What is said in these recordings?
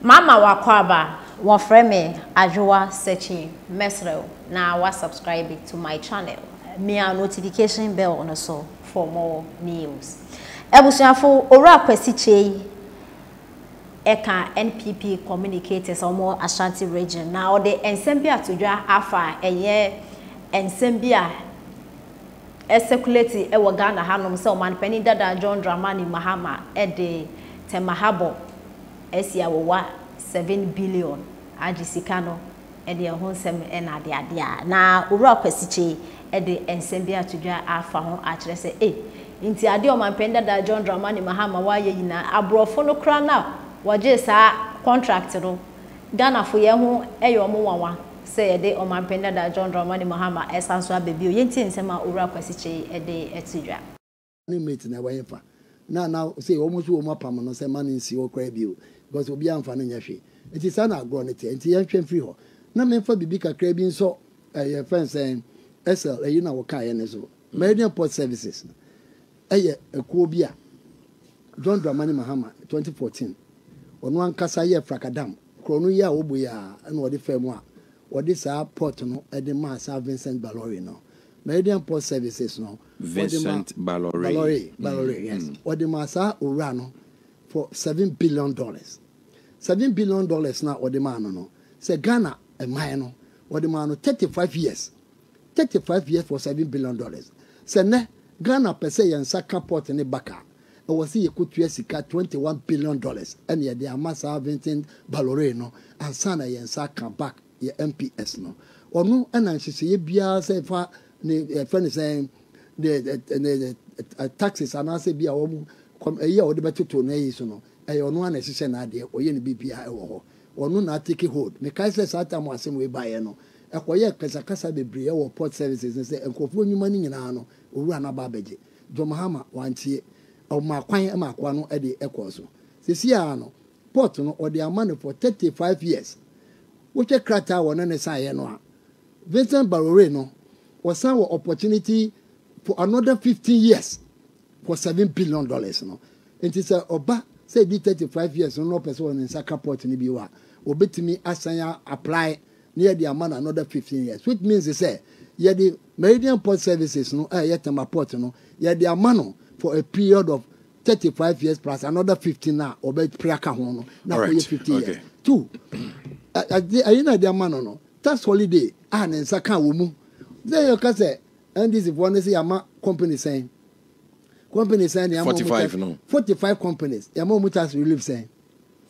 Mama wakwaba wafreme ajwa searching mesrel na wa subscribe to my channel. Me a notification bell on so for more news. Ebusuafo ora kwasiche eka NPP communicators omo Ashanti region now the ensembia atodwa afa eye ensembia circulate e Ghana hanom se oman pani dada John Dramani Mahama e de Tema habo esia wo 7 billion ajisika no e de ho nsem e na de ade a na owura kwasiche e de ensembia atodwa afa ho a kire se nti ade oman pani dada John Dramani Mahama wa ye yina abrofo no kra na waje sa contract no Ghana fo ye ho eyo mo wawa say e de oman pani dada John Dramani Mahama esanso abebio yenti nsema owura kwasiche e de etidwa ni mate na wayefa na say almost wo mapam no say man nsi wo kra bio because obi amfa no nyahwe enti sa na agro ne te enti yehwe free ho na memfa bibi kakra bi nso ye friends SL you na wo kan ye ne so Meridian Port Services ekuo bi a John Dramani Mahama 2014 onu ankasa ye Frakadam krono ya obo ya na wo de fam a wo de sa port no e de ma sa Vincent Balori no Meridian Port Services no Vincent Balori yes wo de ma sa owura no for $7 billion $7 billion na wo de ma no say Ghana e man no wo de ma no 35 years for $7 billion say ne Ghana per se yansa port ne baka e wo se yekotua sika $21 billion and ye de amasa Vincent Balori no ansa na yansa kan back ye MPS no onu ana nhese ye bia se fa ne friend say the taxes anase bia wo ye wo de betoto na yi so no e onu ana nhese na ade o ye ne bibia e wo ho onu na take hold me kai say sata mo asem we baye no e koye kasa bebre wo port services say enkofo nyuma ni nyina no owura na ba beje Mahama wantie o ma kwan ma kwa no e de ekoso sisi a no port no o de amane for 35 years which krata won ne say no a Vincent Balori no was an opportunity for another 15 years for $7 billion no it is oba say di 35 years no person in saka port ni bi wa obetimi asanya apply near the amount another 15 years which means say ye the Meridian Port Services no Tema port no ye the amount for a period of 35 years plus another 15 now obet priaka ho no na for 15 years two ayina the amount no tax holiday and saka wo mu then you can say and this is one say ama company saying 45 no 45 companies yama mu tax relief saying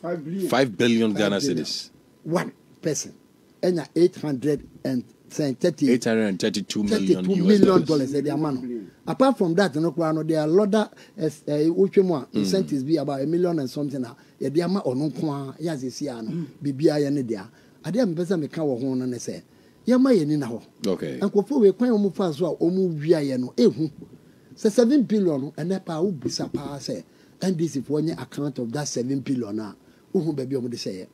5 billion Ghana cedis one person and 832 million the amount. Apart from that, no, there are a lot of incentives be about $1 million and something. Yeah, the amount or no kwa yes is here. Bibia yanidia. I didn't better make our home and say, Yama yenina. Okay. And Kofu we quite almost as well, Omu via yano, say 7 billion and that power be surpassed. And this is one account of that 7 billion. Baby, I'm going to say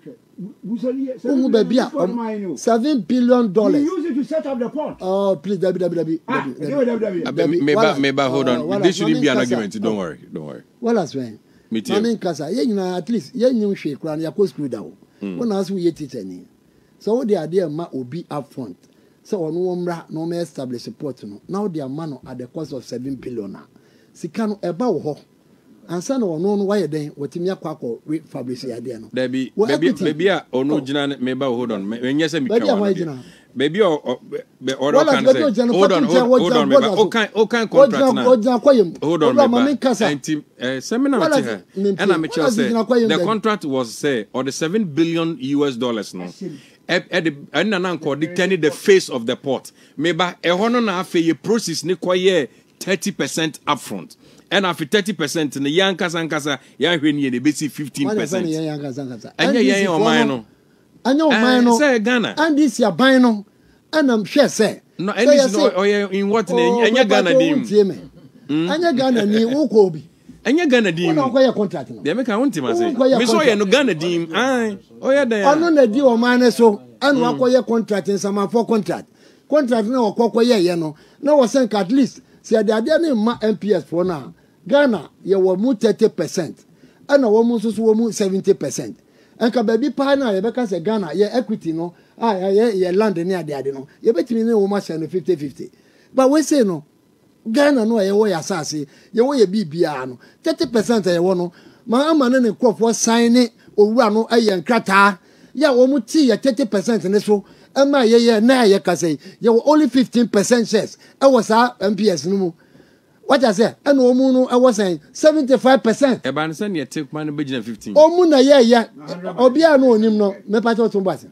$7 billion. You use it to set up the port. Oh, please, maybe hold on. This shouldn't be an argument. Don't worry. Well, that's right. Me too. I mean, Kasa, at least, you shake around your coast screw down. When I we eat it any. So the idea will be up front. So on no more established support. Now their money at the cost of 7 billion. Sikano about ho. And son or no why then what me kwako Fabrice Adiano. Maybe or no Jana maybe hold on. When yes me baby or can say hold on okay contract now. Hold on seminar and I'm say the contract was say or the $7 billion no. And now dictating the face of the port. Maybe a honor na afa process ni kwaye 30% upfront. And after 30%, in the young Kasankasa, young Winnie, they basic 15%. And yeah, mine. I know mine. Say Ghana. And this your bino. And I'm sure, say. No, and this no, in what name? And you're Ghana dim. And you're Ghana dim. Ukobi. And you're Ghana dim. No, where your contract? They make a want him. I say, we saw you no Ghana dim. Aye. Oh, yeah, there. I know the deal of mine so. And what your contract in some for contract. Contract no, Cocoya, you know. No, was sent at least. See, the idea ma MPS for now. Ghana, you were 30%. And a woman 70%. enka baby pa na ye beka se Ghana ye equity no ye land ni ade no ye betimi ne wo ma share no 50-50 but we say no Ghana no ye wo ya asase ye wo ye bibia no 30% ye wo no ma ama ne nkofo sign owura no aye nkrata ya wo mu ti ye 30% ne so ama ye na ye ka say ye only 15% shares e was MPS no mu what I say and omu no I was saying 75% e ban say ne take man be 15 omu na ye obia no onim no me pa to mbase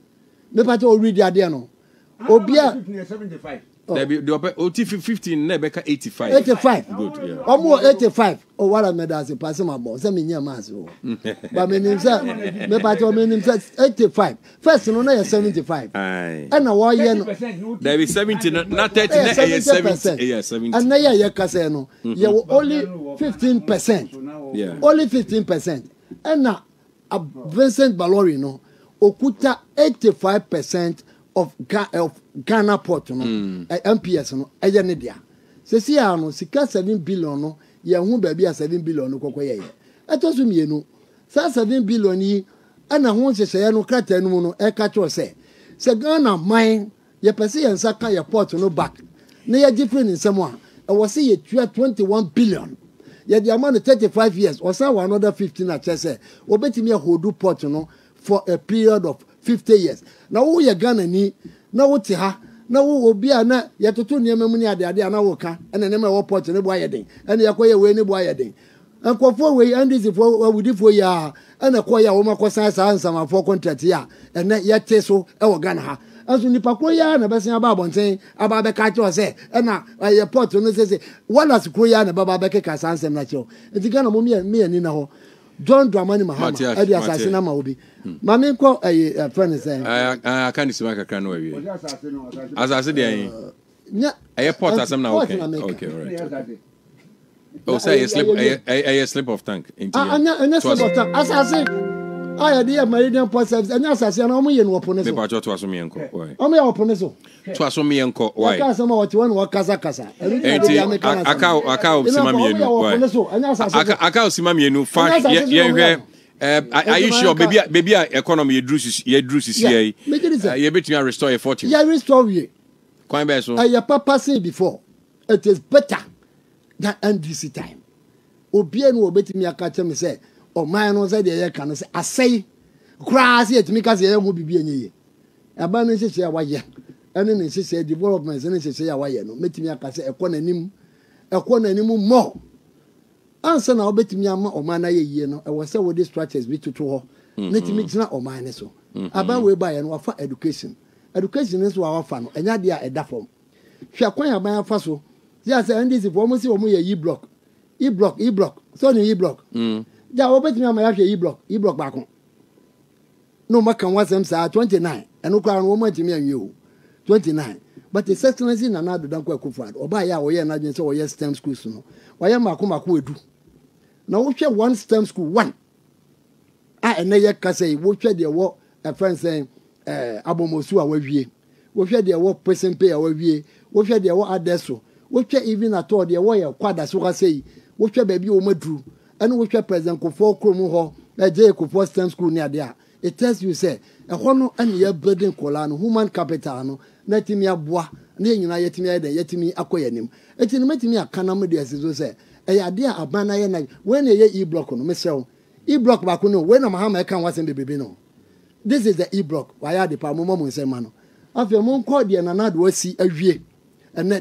me pa to read ade no obia 75 the OT 15 na be ka 85 good yeah omu 85 o wala me da say pass my boss say me nya mass o but me nim say me pa to me nim say 85 first no na 75 aye and na wo ye no there be 70 not 30 na 70 yeah 70 and na ye ka say no ye only 15% yeah only 15% and na Vincent Balori no okuta 85% of Ghana port no MPS no eye ne dia se si ya no sika 7 billion no ye hu ba bia 7 billion no kokko ye etosu mienu sa 7 billion yi ana hu hyehyɛ no krata no no e ka cho se Ghana mine ye pese ye nsaka ye port no back na ye different nsem a e wo se ye 21 billion ye di amount 35 years or say another 15 at say obetimi ye hold port no for a period of 50 years. Now wo ye Ghana ni na wo te ha na wo obi a na ye toto niam mu ni ade na wo ka ene ne ma wo port ne bo ayeden ene ye koye we ne bo ayeden enkofo we andisi fo awudifo ya ene koye wo makosan sa ansama for contract ya ene ye te so e wo Ghana ha anso nipa ko ya na besan aba abonten aba be ka cho se ena ye port no se wala sikro ya na baba be ka sansem na cho enti Ghana mo me ni na ho John Dramani Mahama edi assassin na ma obi mame ko friend say I can't see my kakra no awie assassin dey nya airport asem na okay all right oh say a slip of tank into anya slip of tank assassin aya dey Meridian Port Service anya assassin na omo ye no opone so me pa cho to aso me enko why omo ye opone so to aso me enko why aka asem what one wo kasa aka osima me enu why aka osima me enu fa ye hwe are you sure baby economy ye drew sisi ye betimi restore your fortune ye restore we kwan be so your papa say before it is better than NDC time obi enu obetimi aka tell say o man no say dey kan say asay kra say etimi ka say ye ho bibi enye aba no hyehyɛ wa ye ene ne hyehyɛ development ene hyehyɛ wa ye no metimi aka say ekɔ nanim more ansa na obetimi ama o man na ye yie no e wo say wo dey structures bi tutu ho netimi gina o man ne so aba we ba ye no wafa education is wa wafa no enya dia e da form hwɛ kwan aban afa so ya say ndisi for mo si o mo ye e block so ni e block ja obetimi ama ya hwɛ e block ba ko no maka wasem sa 29 eno kwa no wo matimi anwe o 29 but the excellency na na dodan kwa kufuad oba ya wo ye na dwen se wo ye STEM schools no wo ye mako edu na wo hwɛ one STEM school one ene ye ka say wo hwɛ de wo a friend say abomosu a wawie wo hwɛ de wo pesempe a wawie wo hwɛ de wo adeso wo hwɛ even at all de wo ye kwada so ka say wo hwɛ ba bi wo maduru ene wo hwɛ president Kofo Krom ho je Kofo STEM school ni ade a it tells you say ehɔ no ene ye building kola no human capital no na timi aboa na nyina yetimi ayɛ yetimi akoyanim eti no metimi akana mo de asizo say ade a abana ye na when ye e-block no mesew e-block ba ko no when na Mahama kan wasem bebebe no this is the e-block why are the pa mo nsema no afɛ mo nkɔ de na na do asi awie ene